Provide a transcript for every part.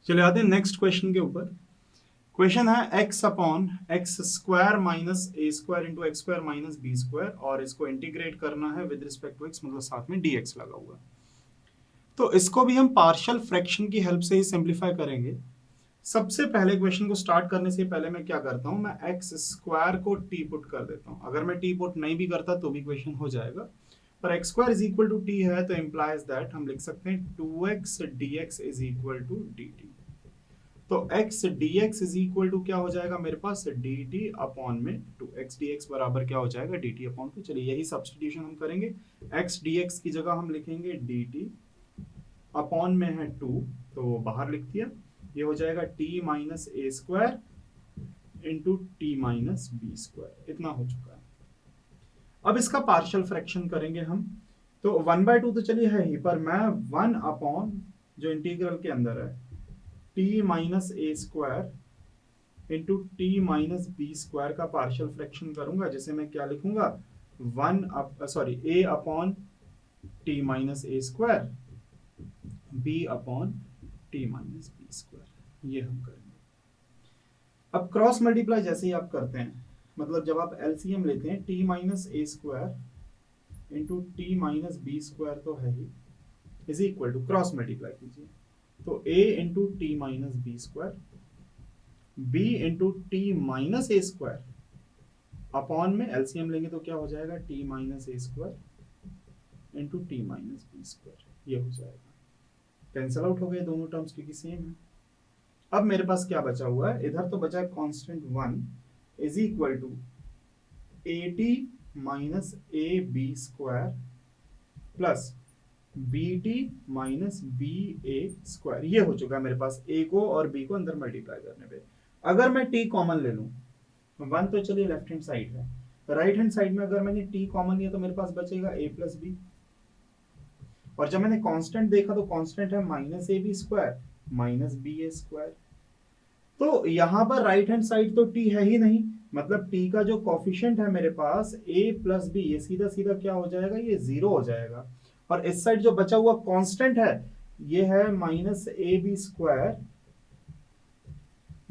चलिए आते हैं नेक्स्ट क्वेश्चन के ऊपर। क्वेश्चन है x upon x square minus a square into x square minus b square, और इसको इंटीग्रेट करना है विद रिस्पेक्ट टू एक्स, मतलब साथ में dx लगा हुआ है। तो इसको भी हम पार्शियल फ्रैक्शन की हेल्प से ही सिंप्लीफाई करेंगे। सबसे पहले क्वेश्चन को स्टार्ट करने से पहले मैं क्या करता हूं, मैं एक्स स्क्वायर को टी पुट कर देता हूं। अगर मैं टी पुट नहीं भी करता तो भी क्वेश्चन हो जाएगा, पर x square is equal to t है तो इंप्लाइज दैट हम लिख सकते हैं 2x dx is equal to dt। तो x dx is equal to क्या हो जाएगा मेरे पास, dt अपॉन में 2x dx बराबर क्या हो जाएगा, dt अपॉन 2। चलिए यही सब्स्टिट्यूशन हम करेंगे। x dx की जगह हम लिखेंगे dt अपॉन में है 2, तो बाहर लिख दिया। ये हो जाएगा t minus a square into t minus b square, इतना हो चुका है। अब इसका पार्शियल फ्रैक्शन करेंगे हम। तो 1/2 तो चलिए है ही, पर मैं 1 अपॉन जो इंटीग्रल के अंदर है t minus a square into t minus b square का पार्शियल फ्रैक्शन करूंगा, जिसे मैं क्या लिखूंगा, a upon t minus a square b upon t minus b square, ये हम करेंगे। अब क्रॉस मल्टीप्लाई जैसे ही आप करते हैं, मतलब जब आप एलसीएम लेते हैं, t minus a square into t minus b square तो है ही, is equal to cross multiply कीजिए तो a into t minus b square b into t minus a square upon में एलसीएम लेंगे तो क्या हो जाएगा, t minus a square into t minus b square, ये हो जाएगा। कैंसल आउट हो गए दोनों टर्म्स क्योंकि सेम है। अब मेरे पास क्या बचा हुआ है, इधर तो बचा है constant 1 is equal to a t minus a b square plus b t minus b a square, ये हो चुका है मेरे पास। ए को और बी को अंदर मल्टीप्लाई करने पे अगर मैं टी कॉमन ले लूं, 1 तो चलिए लेफ्ट हैंड साइड है, राइट हैंड साइड में अगर मैंने टी कॉमन लिया तो मेरे पास बचेगा ए प्लस बी, और जब मैंने कांस्टेंट देखा तो कांस्टेंट है minus a b square minus b a square. तो यहां पर राइट हैंड साइड तो टी है ही नहीं, मतलब टी का जो कॉफिशिएंट है मेरे पास a प्लस बी, ये सीधा सीधा क्या हो जाएगा, ये 0 हो जाएगा। और इस साइड जो बचा हुआ कांस्टेंट है ये है minus a b square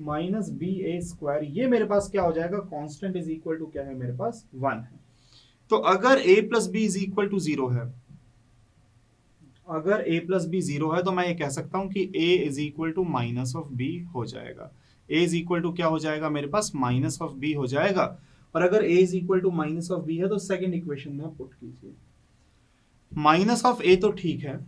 minus b a square, ये मेरे पास क्या हो जाएगा, कांस्टेंट इज इक्वल टू क्या है मेरे पास, 1 है। तो अगर a plus b is equal to 0 है, अगर a प्लस बी 0 है तो मैं ये कह सकता हूं कि a is equal to minus of b हो जाएगा। a इज इक्वल टू क्या हो जाएगा मेरे पास, माइनस ऑफ बी हो जाएगा। और अगर a is equal to minus of b है तो सेकंड इक्वेशन में पुट कीजिए। माइनस ऑफ a तो ठीक है,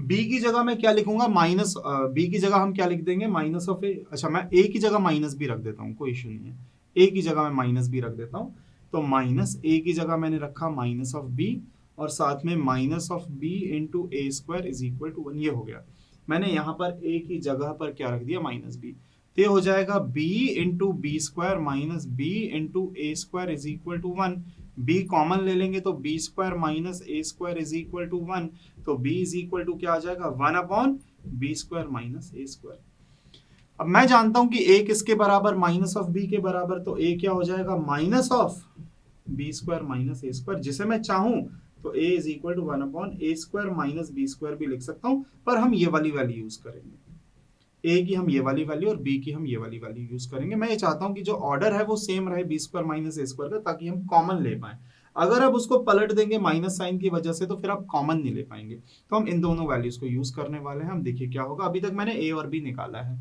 b की जगह मैं क्या लिखूंगा, माइनस b की जगह हम क्या लिख देंगे, माइनस ऑफ a। अच्छा, मैं a की जगह माइनस भी रख देता हूँ, कोई इशू नहीं है, a की जगह मैं माइनस भी रख देता हूँ। तो माइनस a की जगह मैंने रखा माइनस ऑफ b, और साथ में minus of b into a square is equal to 1, ये हो गया। मैंने यहाँ पर a की जगह पर क्या रख दिया, माइनस b। तो ये हो जाएगा b into b square minus b into a square is equal to 1। b common ले लेंगे तो b square minus a square is equal to 1। तो b इज इक्वल टू क्या आ जाएगा, 1 upon b square minus a square. अब मैं जानता हूं कि a किसके बराबर, माइनस ऑफ b के बराबर, तो a क्या हो जाएगा, minus of b square minus a square, जिसे मैं चाहूं तो a is equal to 1 upon a square minus b square भी लिख सकता हूं, पर हम ये वाली वैल्यू यूज करेंगे। a की हम ये वाली वैल्यू और b की हम ये वाली वैल्यू यूज करेंगे। मैं ये चाहता हूं कि जो ऑर्डर है वो सेम रहे B square minus a square का, ताकि हम कॉमन ले पाए। अगर आप उसको पलट देंगे माइनस साइन की वजह से तो फिर आप कॉमन नहीं ले पाएंगे। तो हम इन दोनों वैल्यूज को यूज करने वाले हैं। हम देखिए क्या होगा, अभी तक मैंने a और b निकाला है,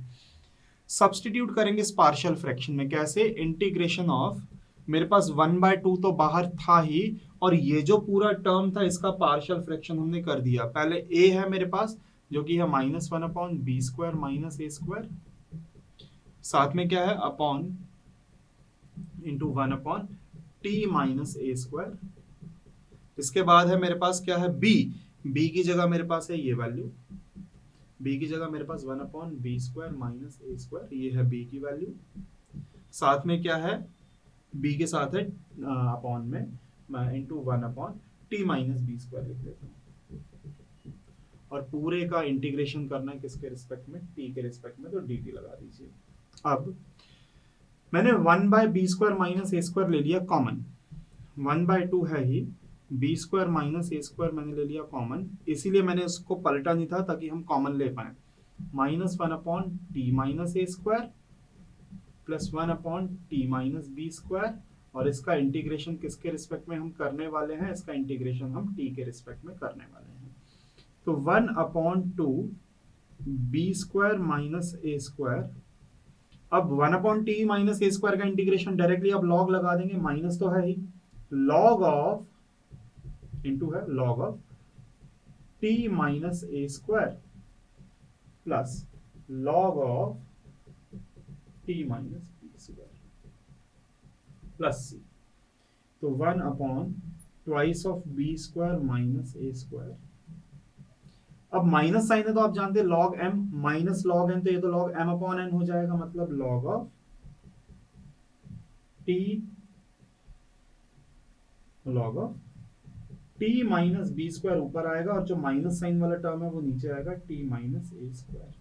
सब्सटीट्यूट करेंगे इस पार्शियल फ्रैक्शन में। कैसे, इंटीग्रेशन ऑफ, मेरे पास 1/2 तो बाहर था ही, और ये जो पूरा टर्म था इसका पार्शियल फ्रैक्शन हमने कर दिया। पहले a है मेरे पास जो कि है -1 upon b square minus a square, साथ में क्या है upon into 1 upon t minus a square. इसके बाद है मेरे पास क्या है, b की जगह मेरे पास है ये वैल्यू, b की जगह मेरे पास 1 upon b square minus a square, ये है b की वैल्यू। साथ में क्या है, b के साथ है अपॉन में मैं into 1 upon t minus b square लिख देता हूँ। और पूरे का इंटीग्रेशन करना है किसके रिस्पेक्ट में, t के रिस्पेक्ट में, तो dt लगा दीजिए। अब मैंने 1/b square minus a square ले लिया कॉमन, 1/2 है ही, B square minus a square मैंने ले लिया कॉमन, इसीलिए मैंने उसको पलटा नहीं था ताकि हम कॉमन ले पाए। Minus 1/t minus a square plus 1/t minus b square, और इसका इंटीग्रेशन किसके रिस्पेक्ट में हम करने वाले हैं, इसका इंटीग्रेशन हम t के रिस्पेक्ट में करने वाले हैं। तो 1/2 b square minus a square, अब 1/t माइनस ए स्क्वायर का इंटीग्रेशन डायरेक्टली अब लॉग लगा देंगे, माइनस तो है ही, लॉग ऑफ इंटू है log of t minus a square plus log of t minus b square plus c। तो 1/2 of b square minus a square, अब माइनस साइन है तो आप जानते हैं log m minus log n, तो ये तो लॉग m/n हो जाएगा, मतलब log of t log of t minus b square ऊपर आएगा, और जो माइनस साइन वाला टर्म है वो नीचे आएगा, t minus a square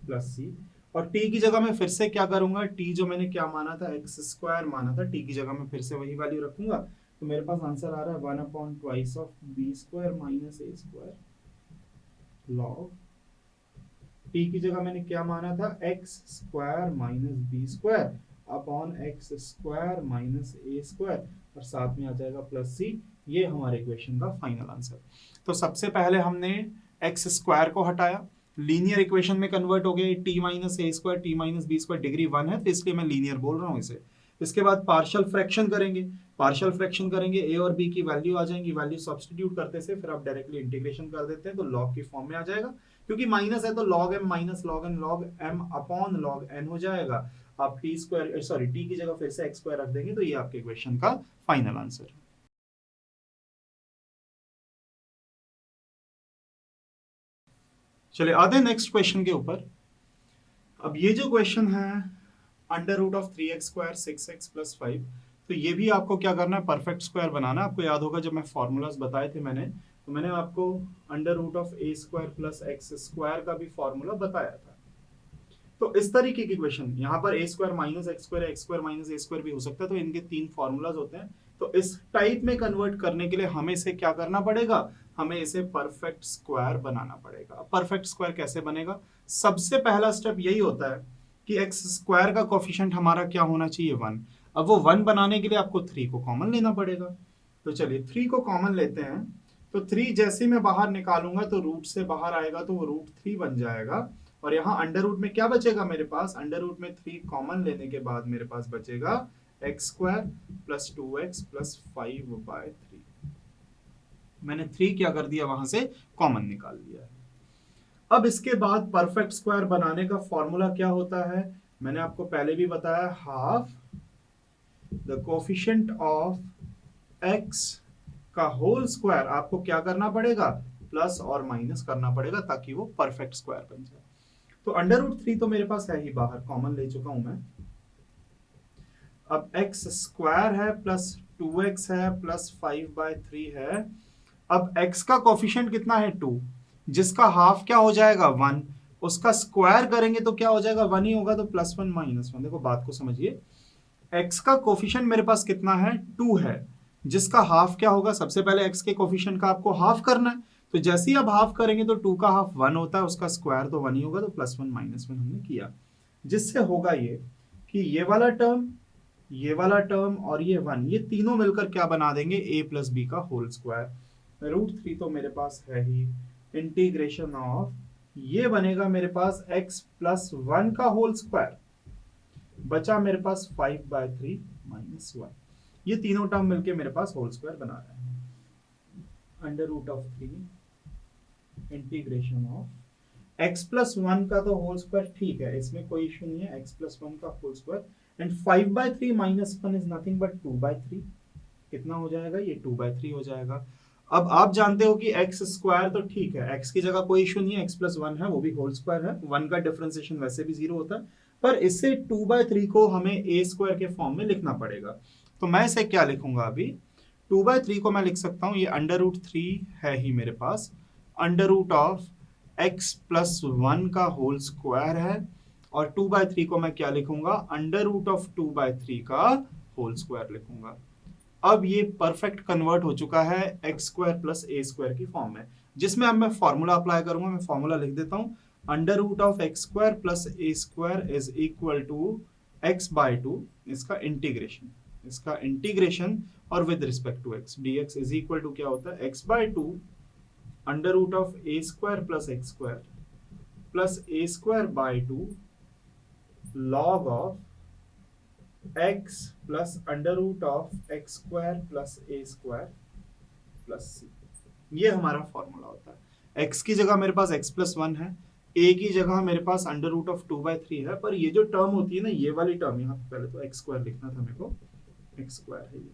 plus c। और t की जगह मैं फिर से क्या करूंगा, t जो मैंने क्या माना था एक्स स्क्वायर माना था, t की जगह मैं फिर से वही वैल्यू रखूंगा, तो मेरे पास आंसर आ रहा है 1/2 of b square minus a square log, t की जगह मैंने क्या माना था x square minus b square upon x square minus a square, और साथ में आ जाएगा प्लस सी। ये हमारे इक्वेशन का फाइनल आंसर। तो सबसे पहले हमने एक्स स्क्वायर को हटाया, लीनियर इक्वेशन में कन्वर्ट हो गया, t minus a square t minus b square degree 1 है तो इसलिए मैं लीनियर बोल रहा हूँ इसे। इसके बाद पार्शियल फ्रैक्शन करेंगे, पार्शियल फ्रैक्शन करेंगे, ए और बी की वैल्यू आ जाएंगी, वैल्यू सब्स्टिट्यूट करते से फिर आप डायरेक्टली इंटीग्रेशन कर देते हैं तो लॉग की फॉर्म में आ जाएगा, क्योंकि माइनस है तो log m minus log n log m upon log n हो जाएगा। आप टी स्क्वायर सॉरी टी की जगह फिर से एक्स स्क्वायर रख देंगे, तो ये आपके इक्वेशन का फाइनल आंसर है। चलिए आते हैं नेक्स्ट क्वेश्चन के ऊपर। अब ये जो क्वेश्चन है under root of 3x square 6x plus 5, तो ये भी आपको क्या करना है, परफेक्ट स्क्वायर बनाना है। आपको याद होगा जब मैं फॉर्मूलाज बताए थे तो मैंने आपको under root of a square plus x square का भी फॉर्मूला बताया था। तो इस तरीके की क्वेश्चन, यहाँ पर a square minus x square, x square minus a square भी हो सकता है, तो इनके 3 फॉर्मूलाज होते हैं। तो इस टाइप में कन्वर्ट करने के लिए हमें इसे क्या करना पड़ेगा, हमें इसे परफेक्ट स्क्वायर बनाना पड़ेगा। परफेक्ट स्क्वायर कैसे बनेगा, सबसे पहला स्टेप यही होता है कि एक्स स्क्वायर का कोफिशिएंट हमारा क्या होना चाहिए 1। अब वो 1 बनाने के लिए आपको 3 को कॉमन लेना पड़ेगा। तो चलिए 3 को कॉमन लेते हैं, तो 3 जैसे मैं बाहर निकालूंगा तो रूट से बाहर आएगा तो वो रूट 3 बन जाएगा, और यहाँ अंडर रूट में क्या बचेगा मेरे पास, अंडर रूट में 3 कॉमन लेने के बाद मेरे पास बचेगा x square plus 2x plus 5/3। मैंने 3 क्या कर दिया, वहां से कॉमन निकाल लिया है। अब इसके बाद परफेक्ट स्क्वायर बनाने का फॉर्मूला क्या होता है, मैंने आपको पहले भी बताया, half the coefficient of x का होल स्क्वायर आपको क्या करना पड़ेगा, प्लस और माइनस करना पड़ेगा ताकि वो परफेक्ट स्क्वायर बन जाए। तो अंडर रूट 3 तो मेरे पास है ही, बाहर कॉमन ले चुका हूं मैं। अब एक्स स्क्वायर है प्लस 2x है प्लस 5/3 है। अब x का कोफिशिएंट कितना है 2, जिसका हाफ क्या हो जाएगा 1, उसका स्क्वायर करेंगे तो क्या हो जाएगा 1 ही होगा, तो +1 -1। देखो बात को समझिए, x का कोफिशिएंट मेरे पास कितना है 2 है, जिसका हाफ क्या होगा, सबसे पहले x के कोफिशिएंट का आपको हाफ करना है, तो जैसे ही आप हाफ करेंगे तो 2 का हाफ 1 होता है, उसका स्क्वायर तो 1 ही होगा, तो +1 -1 हमने किया, जिससे होगा ये कि ये वाला टर्म और ये 1, ये तीनों मिलकर क्या बना देंगे, a प्लस बी का होल स्क्वायर। रूट 3 तो मेरे पास है ही, इंटीग्रेशन ऑफ ये बनेगा मेरे पास x प्लस 1 का होल स्क्वायर, बचा मेरे पास 5/3 -1। ये तीनों टर्म मिलके मेरे पास होल स्क्वायर बना रहे हैं। Under root of 3 integration of x plus 1 का तो होल स्क्वायर, ठीक है इसमें कोई इश्यू नहीं है, x प्लस 1 का whole square, and 5/3 -1 is nothing but 2/3। कितना हो जाएगा, ये 2/3 हो जाएगा। अब आप जानते हो कि x स्क्वायर तो ठीक है, x की जगह कोई इश्यू नहीं है, x प्लस 1 है वो भी होल स्क्वायर है, 1 का डिफरेंशिएशन वैसे भी 0 होता है, पर इससे 2/3 को हमें a स्क्वायर के फॉर्म में लिखना पड़ेगा। तो मैं इसे क्या लिखूंगा, अभी 2/3 को मैं लिख सकता हूं, ये अंडर रूट 3 है ही मेरे पास, under root of x plus 1 का होल स्क्वायर है, और 2/3 को मैं क्या लिखूंगा, अंडर रूट ऑफ 2/3 का होल स्क्वायर लिखूंगा। अब ये परफेक्ट कन्वर्ट हो चुका है x square plus a square की फॉर्म में, जिसमें अब मैं फॉर्मूला अप्लाई करूंगा। मैं फॉर्मूला लिख देता हूं, under root of x square plus a square is equal to x by two, इसका इंटीग्रेशन और with respect to x dx is equal to क्या होता है, x by two under root of a square plus x square plus a square by two log of x plus under root of x square plus a square plus c. ये हमारा formula होता है। x की जगह मेरे पास x plus one है, a की जगह मेरे पास अंडर रूट ऑफ 2/3 है, पर ये जो टर्म होती है ना, ये वाली टर्म, यहाँ पहले तो एक्स स्क्वायर लिखना था मेरे को, एक्स स्क्वायर है ये।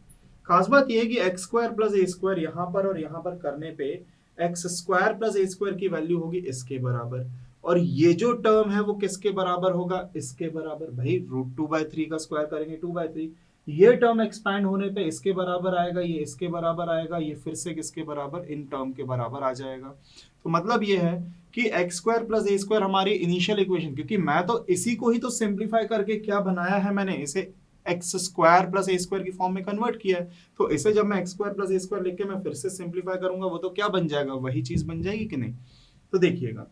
खास बात ये है कि x square plus a square यहाँ पर और यहाँ पर करने पे x square plus a square की वैल्यू होगी इसके बराबर, और ये जो टर्म है वो किसके बराबर होगा, इसके बराबर। भाई रूट 2/3 का स्क्वायर करेंगे 2/3, ये टर्म एक्सपैंड होने पे इसके बराबर आएगा, ये इसके बराबर आएगा, ये फिर से किसके बराबर, इन टर्म के बराबर आ जाएगा। तो मतलब ये है कि x square plus a square हमारी इनिशियल इक्वेशन, क्योंकि मैं तो इसी को ही तो सिंप्लीफाई करके क्या बनाया है, मैंने इसे x square plus a square की फॉर्म में कन्वर्ट किया है। तो इसे जब मैं x square plus a square लिख के मैं फिर से सिंप्लीफाई करूंगा, वो तो क्या बन जाएगा, वही चीज बन जाएगी कि नहीं। तो देखिएगा,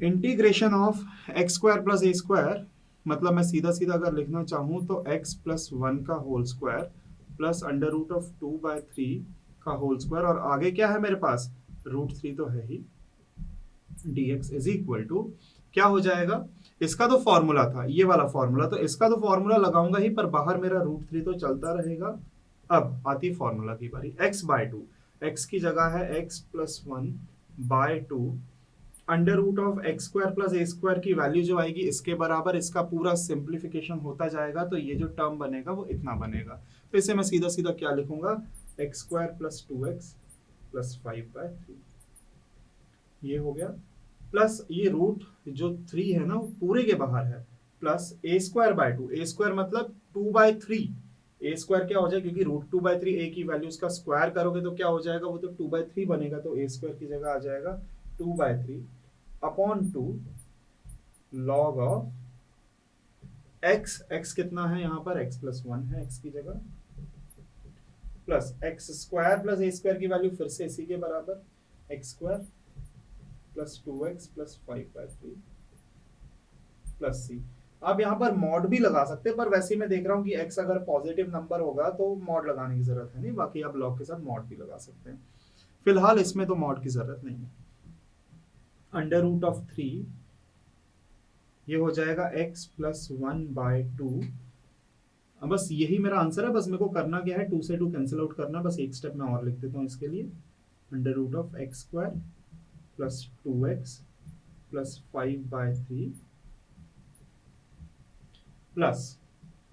integration of x square plus a square, मतलब मैं सीधा सीधा अगर लिखना चाहूं तो x प्लस वन का whole square plus under root of 2/3 का होल स्क्वायर, और आगे क्या है मेरे पास, √3 तो है ही, dx इज इक्वल टू क्या हो जाएगा, इसका तो फॉर्मूला था ये वाला फॉर्मूला, तो इसका तो फॉर्मूला लगाऊंगा ही, पर बाहर मेरा √3 तो चलता रहेगा। अब आती फॉर्मूला की बारी, x बाय टू, x की जगह है x plus one by two under root of x square plus a square की वैल्यू जो आएगी इसके बराबर, इसका पूरा सिंप्लीफिकेशन होता जाएगा, तो ये जो टर्म बनेगा वो इतना बनेगा। तो इसे मैं सीधा सीधा क्या लिखूंगा, x square plus 2x plus 5/3, ये हो गया, प्लस ये रूट जो 3 है ना वो पूरे के बाहर है, plus a square by to, A square मतलब 2/3, ए स्क्वायर क्या हो जाएगा, क्योंकि √2/3 ए की वैल्यू उसका स्क्वायर करोगे तो क्या हो जाएगा, वो तो 2/3 बनेगा, तो ए स्क्वायर की जगह आ जाएगा 2/3 upon 2 log of x, x कितना है यहाँ पर, x प्लस वन है x की जगह, plus x square plus a square की वैल्यू फिर से इसी के बराबर, x square plus 2x plus 5/3 plus c. आप यहाँ पर मॉड भी लगा सकते हैं, पर वैसे ही मैं देख रहा हूँ कि x अगर पॉजिटिव नंबर होगा तो मॉड लगाने की जरूरत है नहीं, बाकी आप लॉग के साथ मॉड भी लगा सकते हैं। फिलहाल इसमें तो मॉड की जरूरत नहीं है। अंडर रूट ऑफ 3, ये हो जाएगा x प्लस 1/2, बस यही मेरा आंसर है। बस मेरे को करना क्या है, 2 से 2 कैंसिल आउट करना, बस एक स्टेप मैं और लिख देता हूँ इसके लिए, under root of x square plus 2x plus 5/3 plus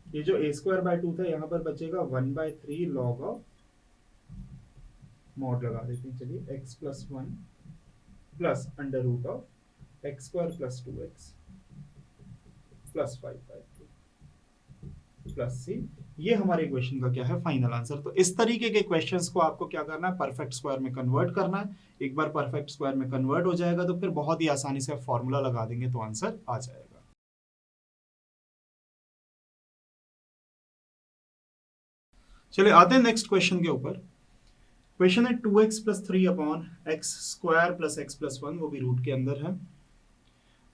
ये जो a स्क्वायर बाय 2 था यहाँ पर बचेगा 1/3 लॉग ऑफ, मॉड लगा देते हैं चलिए, x plus 1 plus under root of x square plus 2x plus 5/3 plus c. ये हमारे इक्वेशन का क्या है, फाइनल आंसर। तो इस तरीके के क्वेश्चंस को आपको क्या करना है, परफेक्ट स्क्वायर में कन्वर्ट करना है। एक बार परफेक्ट स्क्वायर में कन्वर्ट हो जाएगा तो फिर बहुत ही आसानी से फॉर्मूला लगा देंगे तो आंसर आ जाएगा। चलिए आते हैं नेक्स्ट क्वेश्चन के ऊपर। क्वेश्चन है 2x plus 3 upon x square plus x plus 1, वो भी रूट के अंदर है।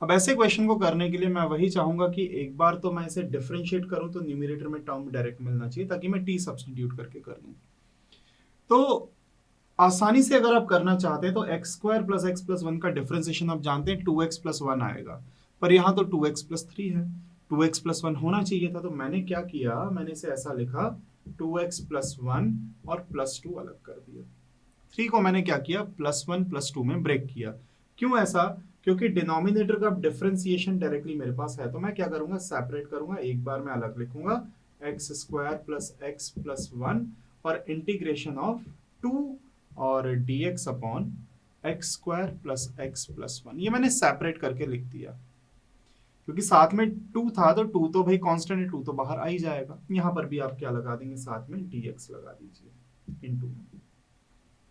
अब ऐसे क्वेश्चन को करने के लिए मैं वही चाहूंगा कि एक बार तो मैं इसे डिफरेंशिएट करूं तो न्यूमरेटर में टर्म डायरेक्ट मिलना चाहिए, ताकि मैं t सब्स्टिट्यूट करके कर लूं। तो आसानी से अगर आप करना चाहते हैं तो x square plus x plus 1 का डिफरेंशिएशन आप जानते हैं 2x प्लस 1 आएगा, पर यहाँ तो 2x प्लस 3 है, 2x प्लस 1 होना चाहिए था। तो मैंने क्या किया, मैंने इसे ऐसा लिखा 2x प्लस 1 और प्लस 2 अलग कर दिया। 3 को मैंने क्या किया, प्लस 1 प्लस 2 में ब्रेक किया। क्यों ऐसा, क्योंकि डिनोमिनेटर का डिफरेंशिएशन डायरेक्टली मेरे पास है, तो मैं क्या करूंगा, सेपरेट करूंगा। एक बार मैं अलग लिखूंगा x square plus x plus 1 और इंटीग्रेशन ऑफ 2 और dx upon x square plus x plus 1, ये मैंने सेपरेट करके लिख दिया, क्योंकि साथ में 2 था तो 2 तो भाई कांस्टेंट है, 2 तो बाहर आ ही जाएगा। यहां पर भी आप क्या लगा देंगे, साथ में dx लगा दीजिए इनटू,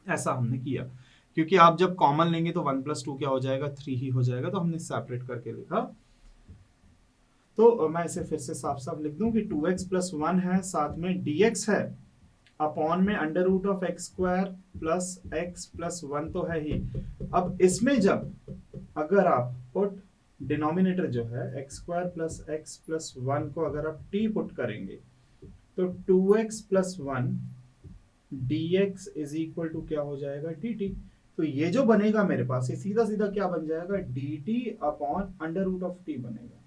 ऐसा हमने किया। क्योंकि आप जब कॉमन लेंगे तो 1 प्लस 2 क्या हो जाएगा, 3 ही हो जाएगा, तो हमने सेपरेट करके लिखा। तो मैं इसे फिर से साफ साफ लिख दूं कि 2x प्लस 1 है, साथ में dx है, अपॉन में under root of x square plus x plus 1 तो है ही। अब इसमें जब अगर आप पुट डिनोमिनेटर जो है x square plus x plus one को अगर आप टी पुट करेंगे तो 2x plus one d x is equal to क्या हो जाएगा डी टी। तो ये जो बनेगा मेरे पास ये सीधा सीधा क्या बन जाएगा d t upon under root of t बनेगा।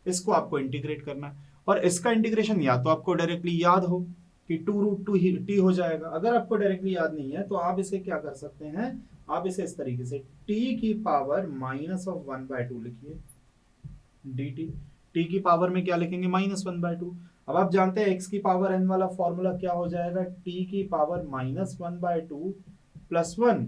इसको आपको इंटीग्रेट करना है और इसका इंटीग्रेशन या तो आपको डायरेक्टली याद हो कि टू रूट टू टी हो जाएगा। अगर आपको डायरेक्टली याद नहीं है तो आप इसे क्या कर सकते हैं, आप इसे इस तरीके से टी की power minus of one by to लिखिए डी टी। टी की पावर में क्या लिखेंगे माइनस वन बाय टू। अब आप जानते हैं एक्स की पावर एन वाला फॉर्मूला क्या हो जाएगा टी की power minus one by two plus one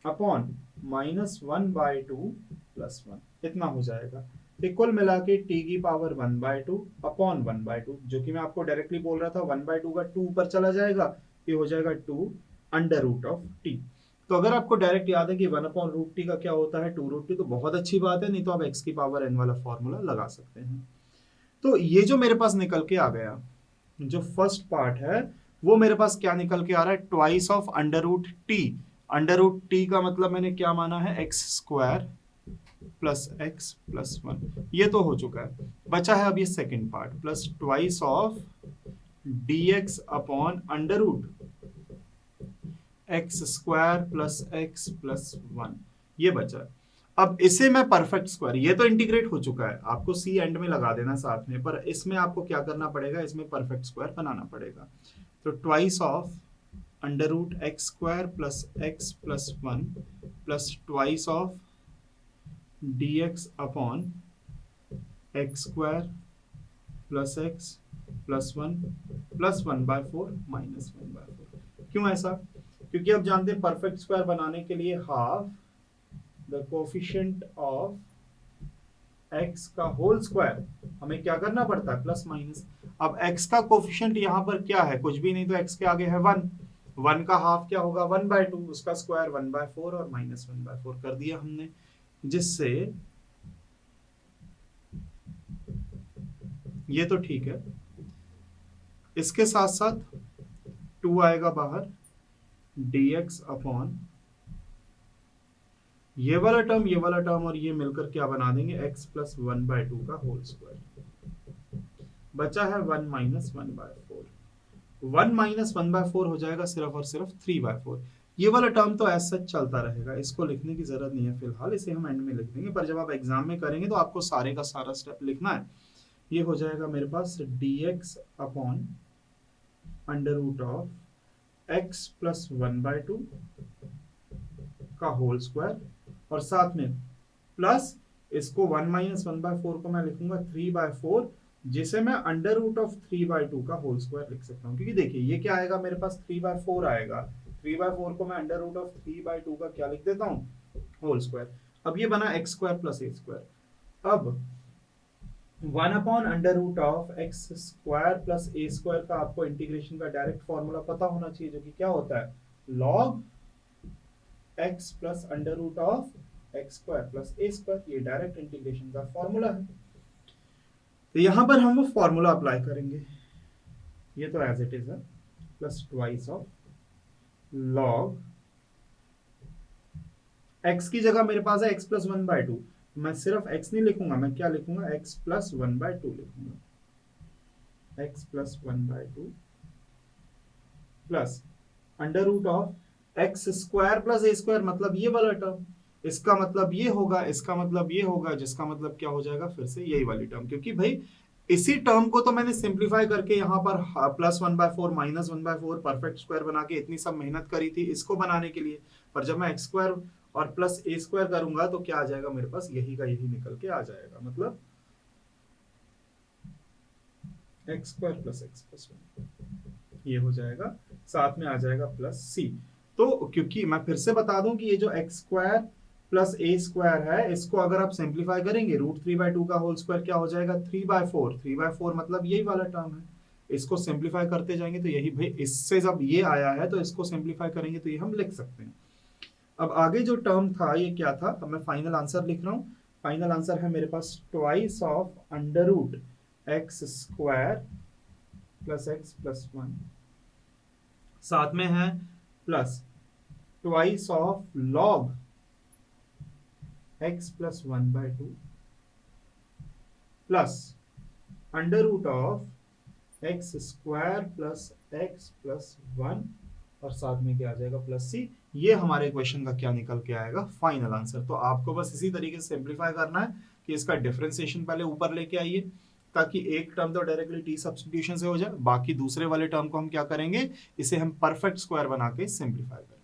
upon minus one by two plus one, इतना हो जाएगा। तो कुल मिला के टी की power one by two upon one by two, जो कि मैं आपको डायरेक्टली बोल रहा था वन बाय टू का टू ऊपर चला जाएगा, ये हो जाएगा two under root of t. तो अगर आपको डायरेक्ट याद है कि वन अपॉन रूट टी का क्या होता है टू रूट टी, तो बहुत अच्छी बात है, नहीं तो आप एक्स की पावर एन वाला फॉर्मूला लगा सकते हैं। तो ये जो मेरे पास निकल के आ गया, जो फर्स्ट पार्ट है वो मेरे पास क्या निकल के आ रहा है twice of under root t. Under root t का मतलब मैंने क्या माना है x square plus x plus one, ये तो हो चुका है। बचा है अब ये second part plus twice of d x upon under root x square plus x plus one, ये बचा है। अब इसे मैं परफेक्ट स्क्वायर, ये तो इंटीग्रेट हो चुका है, आपको सी एंड में लगा देना साथ में, पर इसमें आपको क्या करना पड़ेगा, इसमें परफेक्ट स्क्वायर बनाना पड़ेगा। तो twice of under root x square plus x plus one plus twice of d x upon x square plus x plus one by four minus one by four. क्यों ऐसा, क्योंकि आप जानते हैं परफेक्ट स्क्वायर बनाने के लिए half the coefficient of x का होल स्क्वायर हमें क्या करना पड़ता है प्लस माइनस। अब x का कोफिशिएंट यहाँ पर क्या है, कुछ भी नहीं, तो x के आगे है वन, वन का हाफ क्या होगा वन बाय टू, उसका स्क्वायर वन बाय फोर और माइनस वन बाय फोर कर दिया हमने, जिससे ये तो ठीक है। इसके साथ साथ टू आएगा बाहर dx अपॉन ये वाला टर्म और ये मिलकर क्या बना देंगे x plus one by two का होल स्क्वायर। बचा है one minus one by four, one minus one by four हो जाएगा सिर्फ और सिर्फ थ्री बाय फोर। ये वाला टर्म तो ऐसा चलता रहेगा, इसको लिखने की जरूरत नहीं है फिलहाल, इसे हम एंड में लिख देंगे, पर जब आप एग्जाम में करेंगे तो आपको सारे का सारा स्टेप लिखना है। ये हो जाएगा मेरे पास dx upon under root of x plus one by two का होल स्क्वायर और साथ में प्लस इसको one minus one by four को मैं लिखूंगा थ्री बाय फोर, जिसे मैं under root of three by two का होल स्क्वायर लिख सकता हूँ। क्योंकि देखिए ये क्या आएगा मेरे पास थ्री बाय फोर आएगा, थ्री बाय फोर को मैं under root of three by two का क्या लिख देता हूँ होल स्क्वायर। अब ये बना x square plus a square. अब one upon under root of x square plus a square का आपको इंटीग्रेशन का डायरेक्ट फॉर्मूला पता होना चाहिए, जो कि क्या होता है log x plus under root of x square plus a square, ये डायरेक्ट इंटीग्रेशन का फॉर्मूला है। तो यहां पर हम वो फॉर्मूला अप्लाई करेंगे, ये तो एज इट इज है plus twice of log x की जगह मेरे पास है x plus one by two, मैं सिर्फ x नहीं लिखूंगा, मैं क्या लिखूंगा x plus one by two लिखूंगा, x plus one by two plus under root of x square plus a square, मतलब ये वाला टर्म, इसका मतलब ये होगा, इसका मतलब ये होगा, जिसका मतलब क्या हो जाएगा फिर से यही वाली टर्म। क्योंकि भाई इसी टर्म को तो मैंने सिंप्लीफाई करके यहाँ पर plus one by four minus one by four perfect square बना के इतनी सब मेहनत करी थी इसको बनाने के लिए, पर जब मैं एक्स स्क्वायर और प्लस ए स्क्वायर करूंगा तो क्या आ जाएगा मेरे पास यही का यही निकल के आ जाएगा, मतलब x square plus x plus one, ये हो जाएगा, साथ में आ जाएगा प्लस सी। तो क्योंकि मैं फिर से बता दूं कि ये जो x square plus a square है, इसको अगर आप सिंप्लीफाई करेंगे रूट थ्री बाय टू का होल स्क्वायर क्या हो जाएगा थ्री बाय फोर मतलब यही वाला टर्म है, इसको सिंप्लीफाई करते जाएंगे तो यही, भाई इससे जब ये आया है तो इसको सिंप्लीफाई करेंगे तो ये हम लिख सकते हैं। अब आगे जो टर्म था ये क्या था, अब मैं फाइनल आंसर लिख रहा हूं, फाइनल आंसर है मेरे पास twice of under root x square plus x plus one, साथ में है plus twice of log x plus 1/2 plus under root of x square plus x plus 1 और साथ में क्या आ जाएगा प्लस सी। ये हमारे क्वेश्चन का क्या निकल के आएगा फाइनल आंसर। तो आपको बस इसी तरीके से सिंप्लीफाई करना है कि इसका डिफरेंशिएशन पहले ऊपर लेके आइए ताकि एक टर्म तो डायरेक्टली टी सब्स्टिट्यूशन से हो जाए, बाकी दूसरे वाले टर्म को हम क्या करेंगे, इसे हम परफेक्ट स्क्वायर बना के सिंप्लीफाई करेंगे।